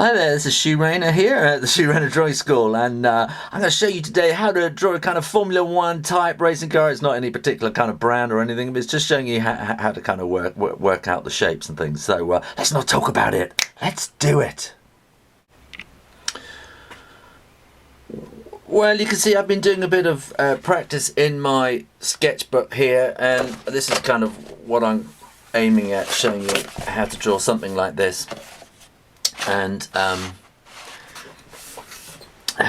Hi there, this is Shoe Rainer here at the Shoe Rainer Drawing School, and I'm going to show you today how to draw a kind of Formula 1 type racing car. It's not any particular kind of brand or anything, but it's just showing you how to kind of work out the shapes and things. So let's not talk about it, let's do it. Well, you can see I've been doing a bit of practice in my sketchbook here, and this is kind of what I'm aiming at, showing you how to draw something like this. And how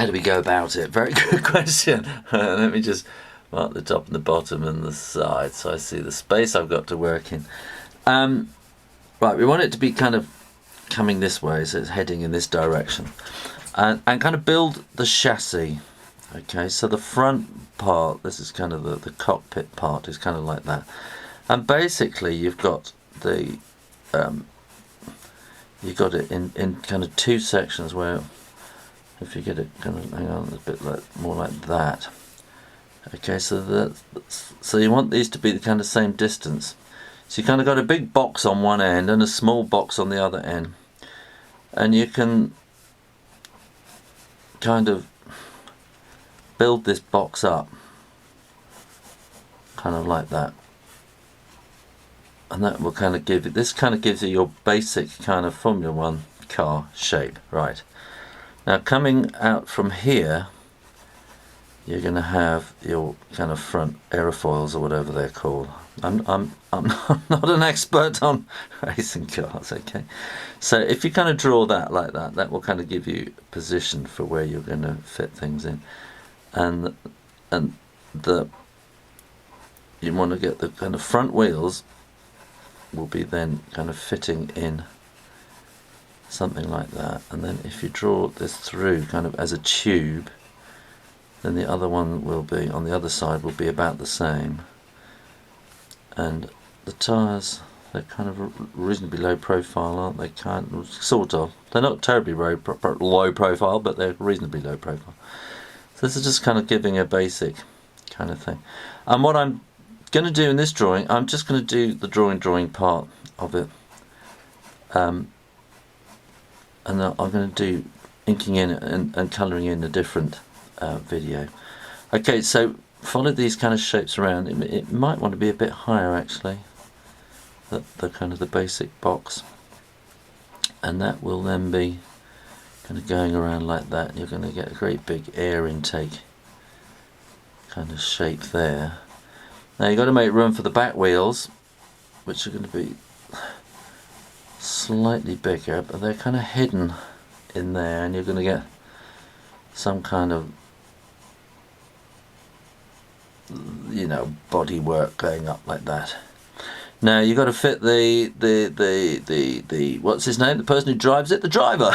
do we go about it? Very good question. Let me just mark the top and the bottom and the side so I see the space I've got to work in. Right, we want it to be kind of coming this way, so it's heading in this direction, and kind of build the chassis. Okay, so the front part, this is kind of the cockpit part, is kind of like that, and basically you've got the you got it in kind of two sections where, if you get it kind of, hang on, a bit like more like that. Okay, so you want these to be the kind of same distance. So you kind of got a big box on one end and a small box on the other end, and you can kind of build this box up kind of like that. And that will kind of give you, this kind of gives you your basic kind of Formula 1 car shape. Right, now coming out from here, you're going to have your kind of front aerofoils or whatever they're called. I'm not an expert on racing cars, okay? So if you kind of draw that like that, that will kind of give you a position for where you're going to fit things in, and you want to get the kind of front wheels will be then kind of fitting in something like that, and then if you draw this through kind of as a tube, then the other one will be on the other side, will be about the same. And the tyres, they're kind of reasonably low profile, aren't they? Sort of. They're not terribly low profile, but they're reasonably low profile. So this is just kind of giving a basic kind of thing. And what I'm going to do in this drawing, I'm just going to do the drawing part of it, and I'm going to do inking in and colouring in a different video. Okay, so follow these kind of shapes around. It might want to be a bit higher actually, the kind of the basic box, and that will then be kind of going around like that, and you're going to get a great big air intake kind of shape there. Now you've got to make room for the back wheels, which are going to be slightly bigger, but they're kind of hidden in there, and you're going to get some kind of, you know, body work going up like that. Now you've got to fit the what's his name? The person who drives it, the driver.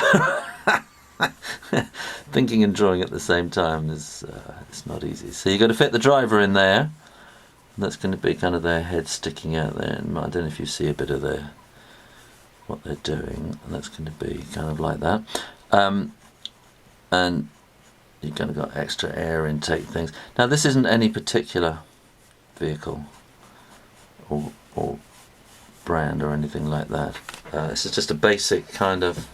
Thinking and drawing at the same time is it's not easy. So you've got to fit the driver in there. That's going to be kind of their head sticking out there, and I don't know if you see a bit of what they're doing, and that's going to be kind of like that. And you've kind of got extra air intake things. Now this isn't any particular vehicle or brand or anything like that. This is just a basic kind of,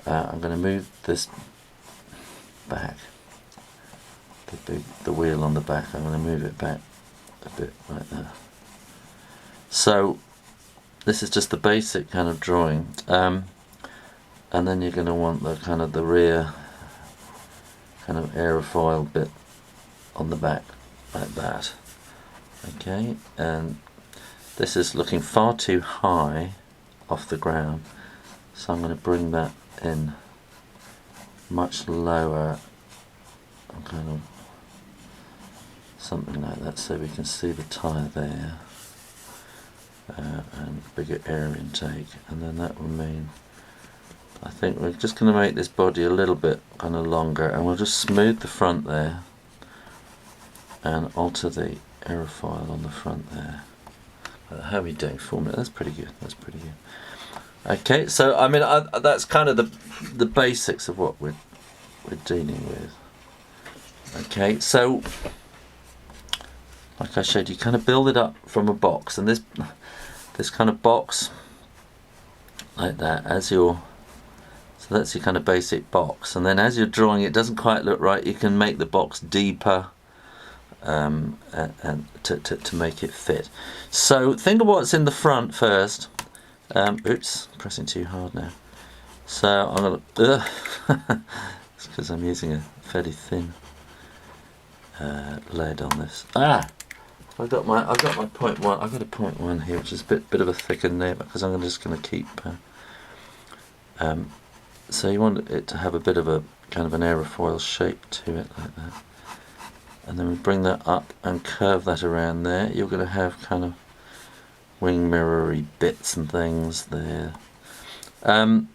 I'm going to move this back, the wheel on the back, I'm going to move it back a bit like that. So this is just the basic kind of drawing, and then you're going to want the kind of the rear kind of aerofoil bit on the back like that. Okay, and this is looking far too high off the ground, so I'm going to bring that in much lower, kind of something like that, so we can see the tyre there, and bigger air intake, and then that will mean, I think we're just going to make this body a little bit kind of longer, and we'll just smooth the front there and alter the aerofoil on the front there. How are we doing? 4 minutes. That's pretty good. That's pretty good. Okay, so I mean that's kind of the basics of what we're dealing with. Okay, so like I showed you, kind of build it up from a box, and this kind of box like that, as you're So that's your kind of basic box, and then as you're drawing it doesn't quite look right, you can make the box deeper and to make it fit. So think of what's in the front first. Oops, pressing too hard now. So I'm gonna it's because I'm using a fairly thin lead on this. I've got my 0.1. I've got a 0.1 here, which is a bit of a thicker nib, because I'm just going to keep so you want it to have a bit of a kind of an aerofoil shape to it, like that. And then we bring that up and curve that around there. You're going to have kind of wing mirror-y bits and things there. And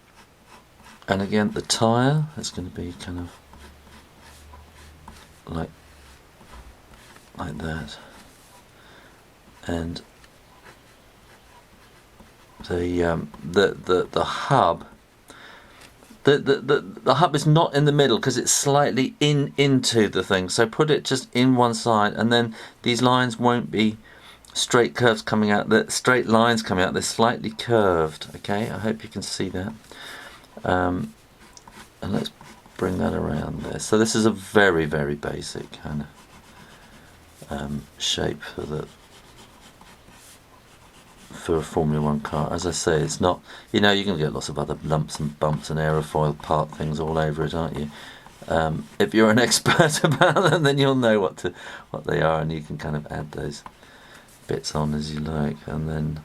again, the tyre is going to be kind of like that. And the hub. The hub is not in the middle because it's slightly into the thing, so put it just in one side, and then these lines won't be straight curves coming out, the straight lines coming out, they're slightly curved. Okay, I hope you can see that. And let's bring that around there. So this is a very, very basic kind of shape for a Formula 1 car. As I say, it's not, you know, you're going to get lots of other lumps and bumps and aerofoil part things all over it, aren't you? If you're an expert about them, then you'll know what they are, and you can kind of add those bits on as you like. And then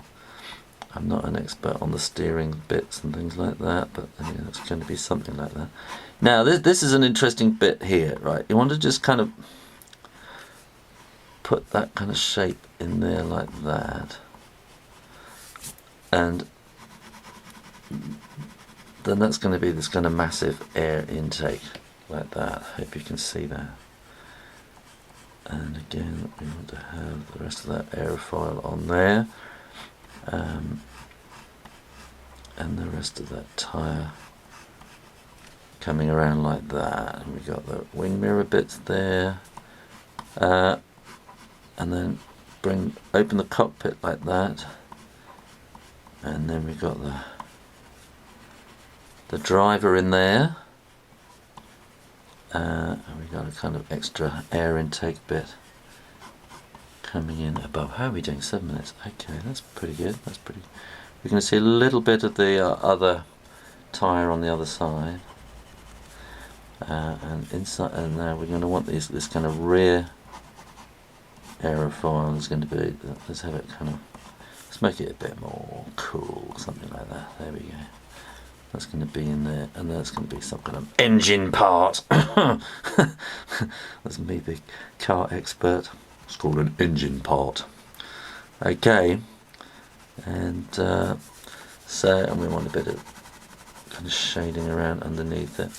I'm not an expert on the steering bits and things like that, but you know, it's going to be something like that. Now this is an interesting bit here, right? You want to just kind of put that kind of shape in there like that. And then that's going to be this kind of massive air intake like that. Hope you can see that. And again, we want to have the rest of that aerofoil on there, and the rest of that tyre coming around like that. And we got the wing mirror bits there, and then open the cockpit like that. And then we've got the driver in there, and we've got a kind of extra air intake bit coming in above. How are we doing? 7 minutes. Okay, that's pretty good. That's pretty. We're going to see a little bit of the other tyre on the other side, and inside. And now we're going to want this kind of rear aerofoil is going to be. Let's have it kind of. Let's make it a bit more cool, something like that. There we go. That's going to be in there, and that's going to be some kind of engine part. That's me, the car expert. It's called an engine part. Okay, and and we want a bit of kind of shading around underneath it.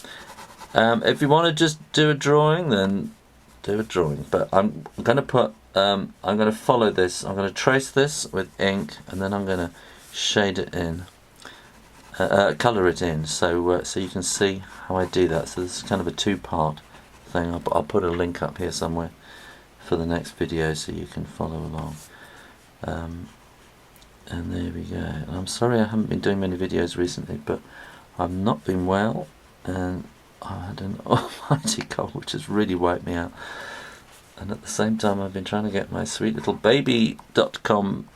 If you want to just do a drawing, then do a drawing. But I'm going to put. I'm going to follow this. I'm going to trace this with ink, and then I'm going to shade it in, colour it in, so you can see how I do that. So this is kind of a two-part thing. I'll put a link up here somewhere for the next video so you can follow along. And there we go. And I'm sorry I haven't been doing many videos recently, but I've not been well, and I had an almighty cold which has really wiped me out. And at the same time, I've been trying to get my sweet little baby.com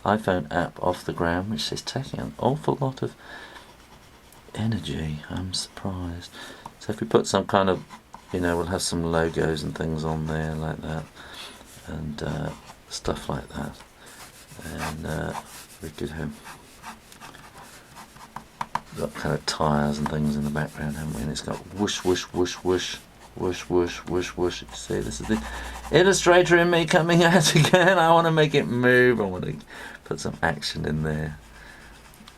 iPhone app off the ground, which is taking an awful lot of energy. I'm surprised. So if we put some kind of, you know, we'll have some logos and things on there like that, and stuff like that. And we could have got kind of tyres and things in the background, haven't we? And it's got whoosh, whoosh, whoosh, whoosh. Whoosh, whoosh, whoosh, whoosh. See, this is the illustrator in me coming out again. I want to make it move. I want to put some action in there.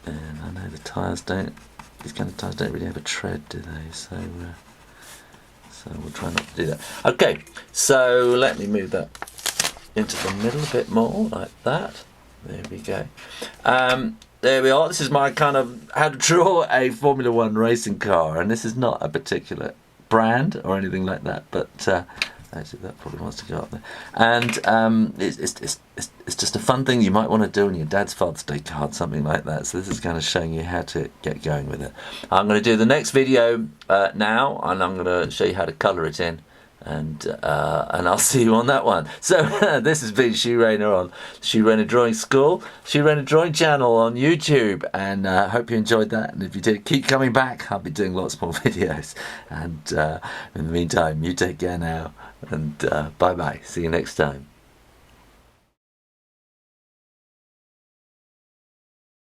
And I know the tyres these kind of tyres don't really have a tread, do they? So we'll try not to do that. Okay, so let me move that into the middle a bit more, like that. There we go. There we are. This is my kind of how to draw a Formula 1 racing car. And this is not a particular brand or anything like that, but Actually, that probably wants to go up there. And it's just a fun thing you might want to do on your dad's Father's Day card, something like that. So this is kind of showing you how to get going with it. I'm going to do the next video now, and I'm going to show you how to colour it in. And I'll see you on that one. So this has been Shoe Rainer on Shoe Rainer Drawing School, Shoe Rainer Drawing Channel on YouTube, and hope you enjoyed that. And if you did, keep coming back. I'll be doing lots more videos. And in the meantime, you take care now, and bye bye. See you next time.